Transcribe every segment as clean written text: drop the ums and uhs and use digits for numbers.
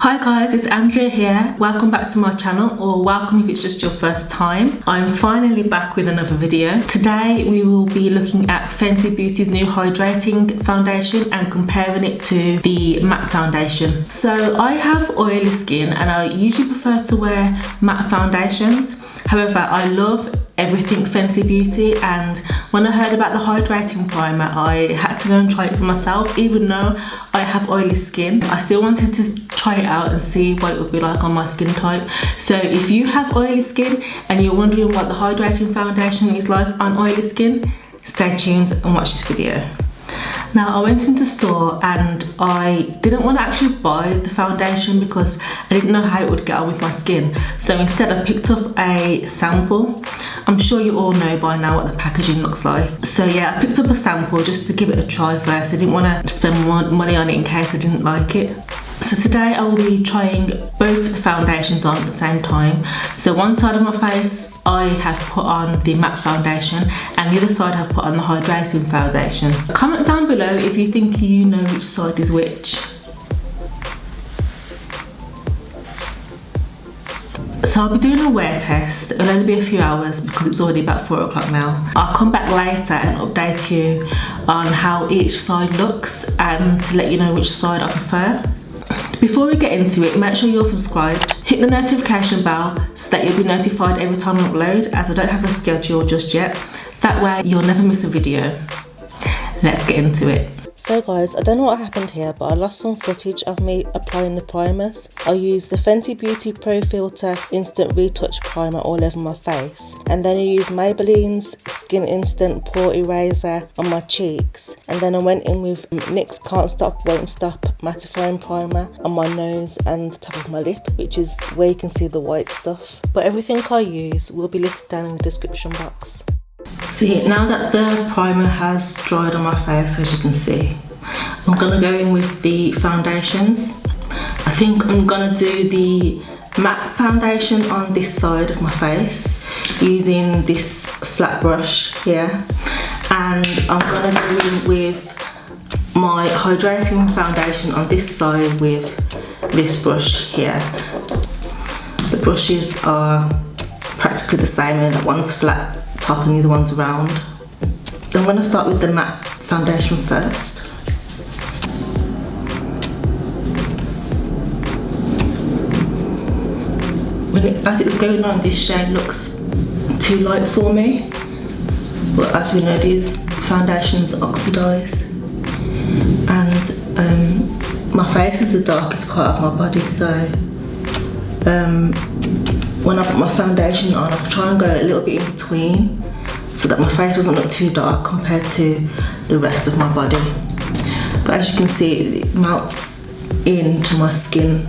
Hi guys, it's Andrea here. Welcome back to my channel, or welcome if it's just your first time. I'm finally back with another video. Today we will be looking at Fenty Beauty's new hydrating foundation and comparing it to the matte foundation. So I have oily skin and I usually prefer to wear matte foundations. However, I love everything Fenty Beauty, and when I heard about the hydrating primer, I had to go and try it for myself. Even though I have oily skin, I still wanted to try it out and see what it would be like on my skin type. So if you have oily skin and you're wondering what the hydrating foundation is like on oily skin, stay tuned and watch this video. Now, I went into store and I didn't want to actually buy the foundation because I didn't know how it would get on with my skin. So instead I picked up a sample. I'm sure you all know by now what the packaging looks like. So yeah, I picked up a sample just to give it a try first. I didn't want to spend more money on it in case I didn't like it. So today I will be trying both the foundations on at the same time. So one side of my face I have put on the matte foundation and the other side I have put on the hydrating foundation. Comment down below if you think you know which side is which. So I'll be doing a wear test. It'll only be a few hours because it's already about 4 o'clock now. I'll come back later and update you on how each side looks and to let you know which side I prefer. Before we get into it, make sure you're subscribed. Hit the notification bell so that you'll be notified every time I upload, as I don't have a schedule just yet. That way you'll never miss a video. Let's get into it. So guys, I don't know what happened here, but I lost some footage of me applying the primers. I used the Fenty Beauty Pro Filter Instant Retouch Primer all over my face, and then I used Maybelline's Skin Instant Pore Eraser on my cheeks, and then I went in with NYX Can't Stop Won't Stop Mattifying Primer on my nose and the top of my lip, which is where you can see the white stuff. But everything I use will be listed down in the description box. See, now that the primer has dried on my face, as you can see, I'm gonna go in with the foundations. I think I'm gonna do the matte foundation on this side of my face using this flat brush here, and I'm gonna go in with my hydrating foundation on this side with this brush here. The brushes are practically the same, and that one's flat top and the other one's round. I'm going to start with the matte foundation first. As it's going on, this shade looks too light for me, but as we know, these foundations oxidise, and my face is the darkest part of my body, so when I put my foundation on, I try and go a little bit in between so that my face doesn't look too dark compared to the rest of my body. But as you can see, it melts into my skin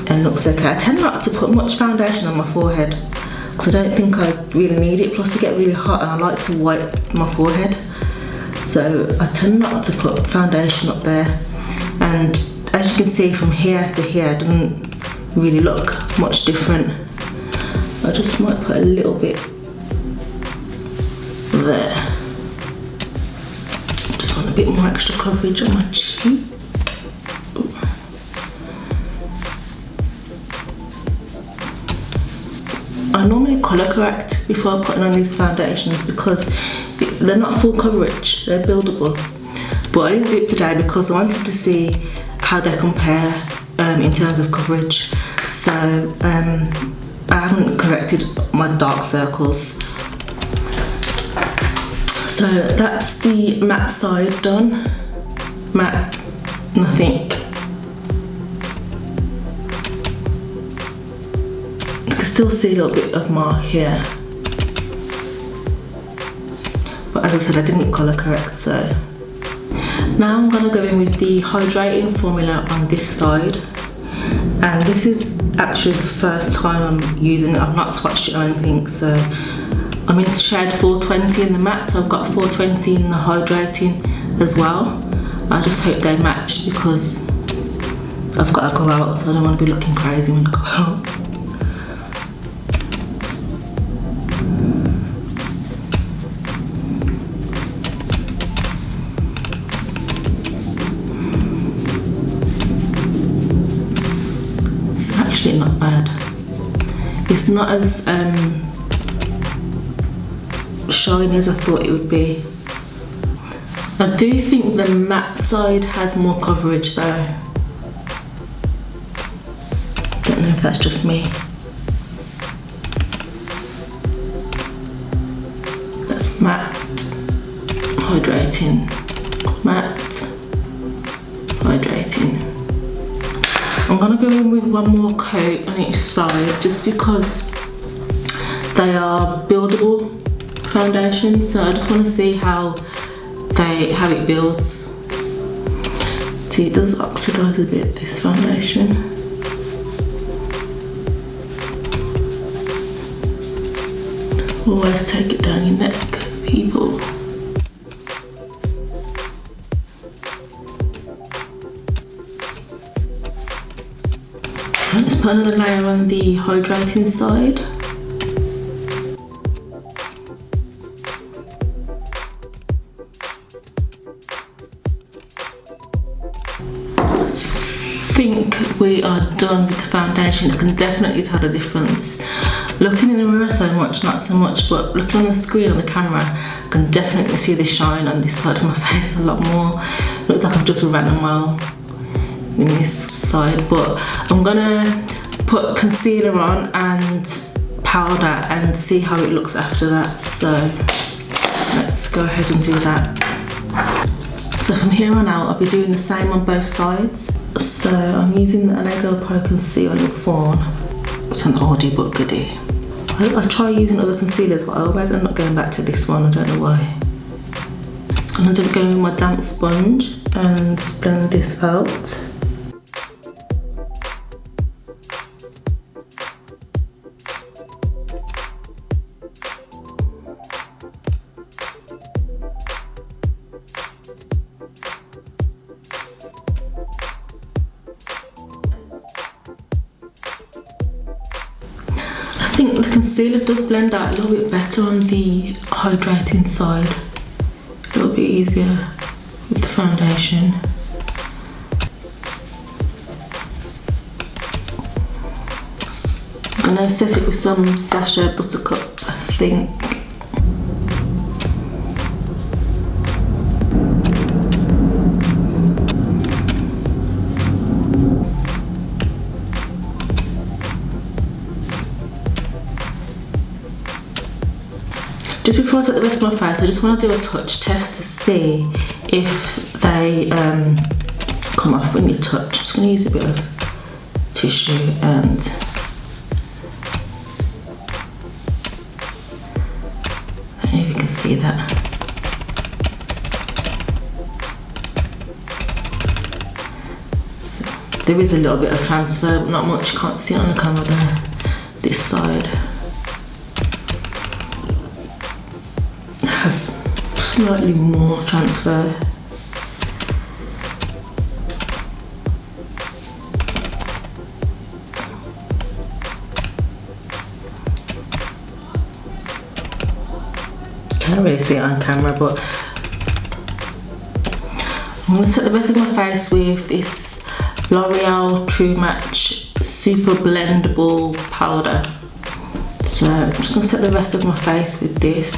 and looks okay. I tend not to put much foundation on my forehead because I don't think I really need it. Plus I get really hot and I like to wipe my forehead. So I tend not to put foundation up there. And as you can see, from here to here, it doesn't really look much different. I just might put a little bit there. Just want a bit more extra coverage on my cheek. I normally colour correct before putting on these foundations because they're not full coverage, they're buildable. But I didn't do it today because I wanted to see how they compare in terms of coverage. So I haven't corrected my dark circles. So that's the matte side done. Matte, nothing. You can still see a little bit of mark here. But as I said, I didn't colour correct, so. Now I'm gonna go in with the hydrating formula on this side. And this is actually the first time I'm using it. I've not swatched it or anything, so I'm in shade 420 in the matte, so I've got 420 in the hydrating as well. I just hope they match because I've got to go out, so I don't want to be looking crazy when I go out. actually not bad. It's not as shiny as I thought it would be. I do think the matte side has more coverage though. Don't know if that's just me. That's matte, hydrating, matte, hydrating. I'm gonna go in with one more coat on each side just because they are buildable foundations, so I just want to see how it builds. See, it does oxidize a bit, this foundation. Always take it down your neck, people. Let's put another layer on the hydrating side. I think we are done with the foundation. I can definitely tell the difference. Looking in the mirror so much, not so much, but looking on the screen on the camera, I can definitely see the shine on this side of my face a lot more. Looks like I've just ran a mile in this side, but I'm gonna put concealer on and powder and see how it looks after that. So let's go ahead and do that. So from here on out, I'll be doing the same on both sides. So I'm using the LA Girl Pro Conceal in Fawn. It's an oldie but goodie. I try using other concealers, but I always end up going back to this one. I don't know why. I'm gonna go with my damp sponge and blend this out. I think the concealer does blend out a little bit better on the hydrating side. A little bit easier with the foundation. I'm gonna set it with some SACHA Buttercup, I think. Just before I set the rest of my face, I just want to do a touch test to see if they come off when you touch. I'm just going to use a bit of tissue and I don't know if you can see that. There is a little bit of transfer, but not much. You can't see it on the camera there, this side. Has slightly more transfer. Can't really see it on camera, but I'm going to set the rest of my face with this L'Oreal True Match Super Blendable Powder. So I'm just going to set the rest of my face with this.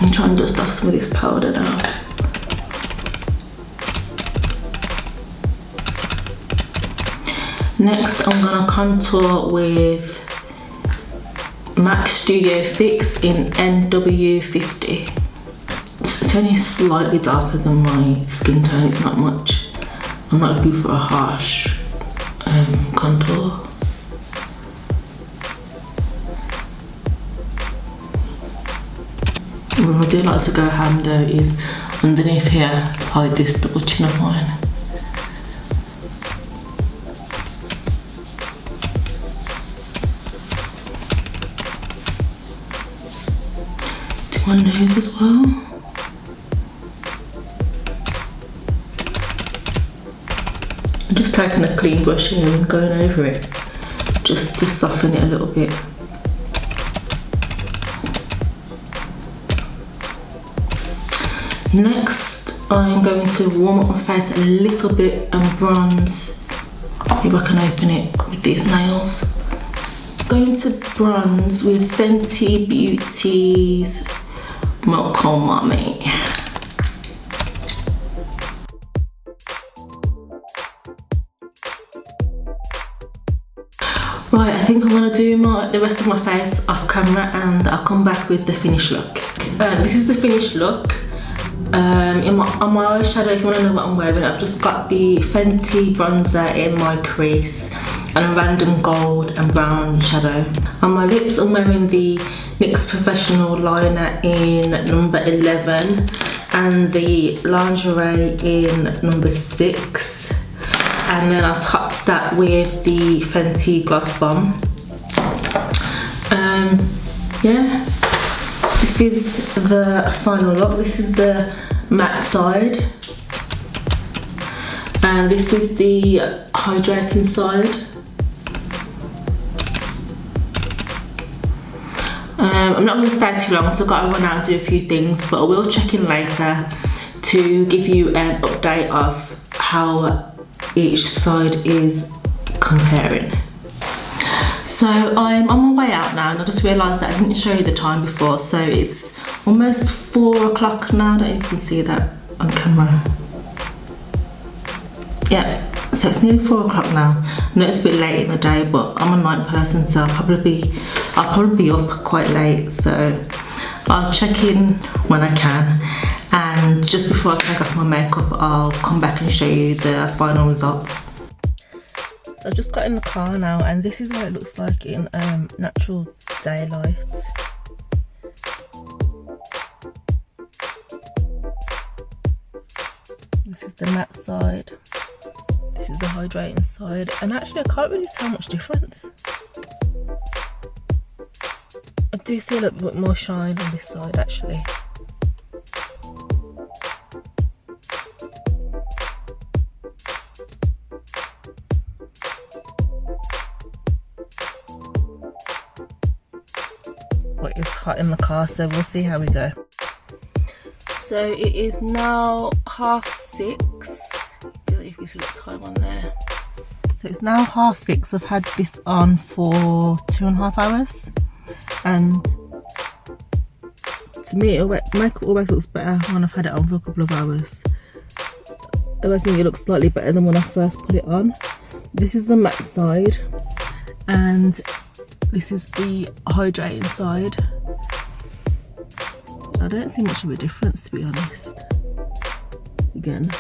I'm trying to dust off some of this powder now. Next, I'm gonna contour with MAC Studio Fix in NW50. It's only slightly darker than my skin tone, it's not much. I'm not looking for a harsh contour. What I do like to go ham though is underneath here, hide this double chin of mine. Do my nose as well. I'm just taking a clean brush here and going over it just to soften it a little bit. Next, I'm going to warm up my face a little bit and bronze. Maybe I can open it with these nails. Going to bronze with Fenty Beauty's Mocha Mami. Right, I think I'm going to do the rest of my face off camera and I'll come back with the finished look. This is the finished look. On my eyeshadow, if you want to know what I'm wearing, I've just got the Fenty bronzer in my crease and a random gold and brown shadow. On my lips, I'm wearing the NYX Professional liner in number 11 and the lingerie in number 6. And then I topped that with the Fenty Gloss Bomb. Yeah, this is the final look. This is the matte side. And this is the hydrating side. I'm not going to stay too long, so I've got to run out and do a few things, but I will check in later to give you an update of how each side is comparing. So I'm on my way out now, and I just realised that I didn't show you the time before, so it's almost 4 o'clock now. I don't know if you can see that on camera. Yeah, so it's nearly 4 o'clock now. I know it's a bit late in the day, but I'm a night person, so I'll probably be up quite late, so I'll check in when I can. And just before I take off my makeup, I'll come back and show you the final results. So I've just got in the car now, and this is what it looks like in natural daylight. This is the matte side. This is the hydrating side, and actually I can't really tell much difference. I do see a little bit more shine on this side actually. But it's hot in the car, so we'll see how we go. So it is now 6:30. If you see the time on there. So it's now 6:30. I've had this on for 2.5 hours, and to me, makeup always looks better when I've had it on for a couple of hours. I think it looks slightly better than when I first put it on. This is the matte side, and this is the hydrating side. I don't see much of a difference, to be honest. Again,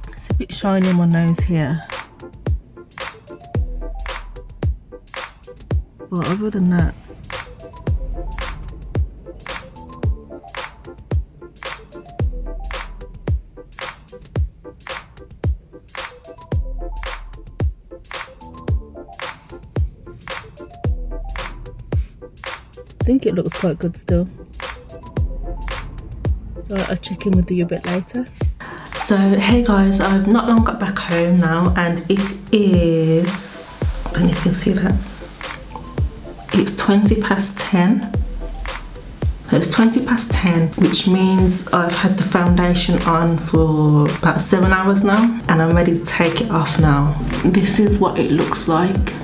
it's a bit shiny on my nose here, but other than that, I think it looks quite good still. I'll check in with you a bit later. So hey guys, I've not long got back home now, and it is, I don't know if you can see that, it's 10:20. So it's 10:20, which means I've had the foundation on for about 7 hours now, and I'm ready to take it off now. This is what it looks like.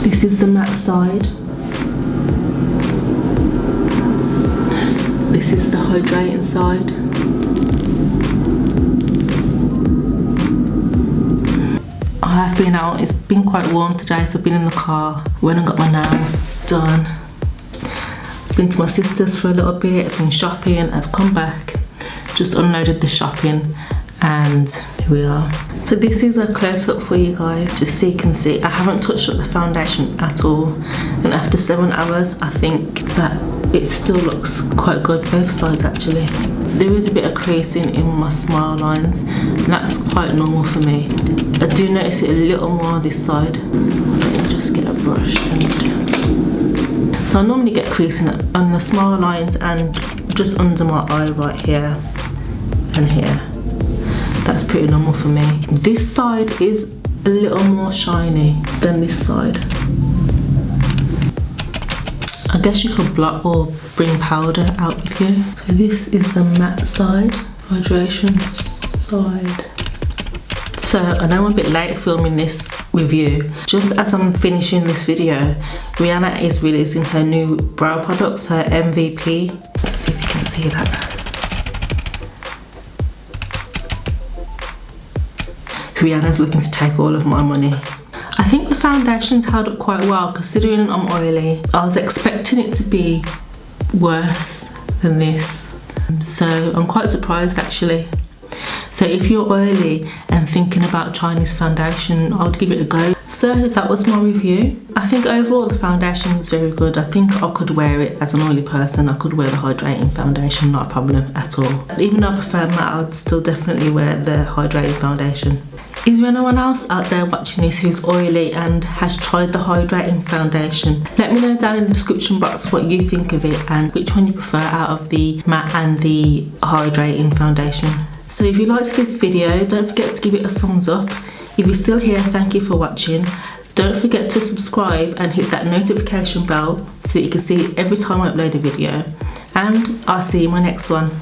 This is the matte side. This is the hydrating side. I have been out, it's been quite warm today, so I've been in the car, went and got my nails done. Been to my sister's for a little bit, I've been shopping, I've come back, just unloaded the shopping, and here we are. So this is a close-up for you guys, just so you can see. I haven't touched up the foundation at all, and after 7 hours I think that it still looks quite good, both sides actually. There is a bit of creasing in my smile lines, and that's quite normal for me. I do notice it a little more on this side. Let me just get a brush. So I normally get creasing on the smile lines and just under my eye right here and here. That's pretty normal for me. This side is a little more shiny than this side. I guess you could block or bring powder out with you. So this is the matte side, hydration side. So I know I'm a bit late filming this review. Just as I'm finishing this video, Rihanna is releasing her new brow products, her MVP. Let's see if you can see that. Rihanna's looking to take all of my money. I think the foundation's held up quite well considering I'm oily. I was expecting it to be worse than this, so I'm quite surprised actually. So if you're oily and thinking about trying this foundation, I would give it a go. So that was my review. I think overall the foundation is very good. I think I could wear it as an oily person. I could wear the hydrating foundation, not a problem at all. Even though I prefer matte, I'd still definitely wear the hydrating foundation. Is there anyone else out there watching this who's oily and has tried the hydrating foundation? Let me know down in the description box what you think of it and which one you prefer out of the matte and the hydrating foundation. So if you liked this video, don't forget to give it a thumbs up. If you're still here, thank you for watching. Don't forget to subscribe and hit that notification bell so that you can see every time I upload a video. And I'll see you in my next one.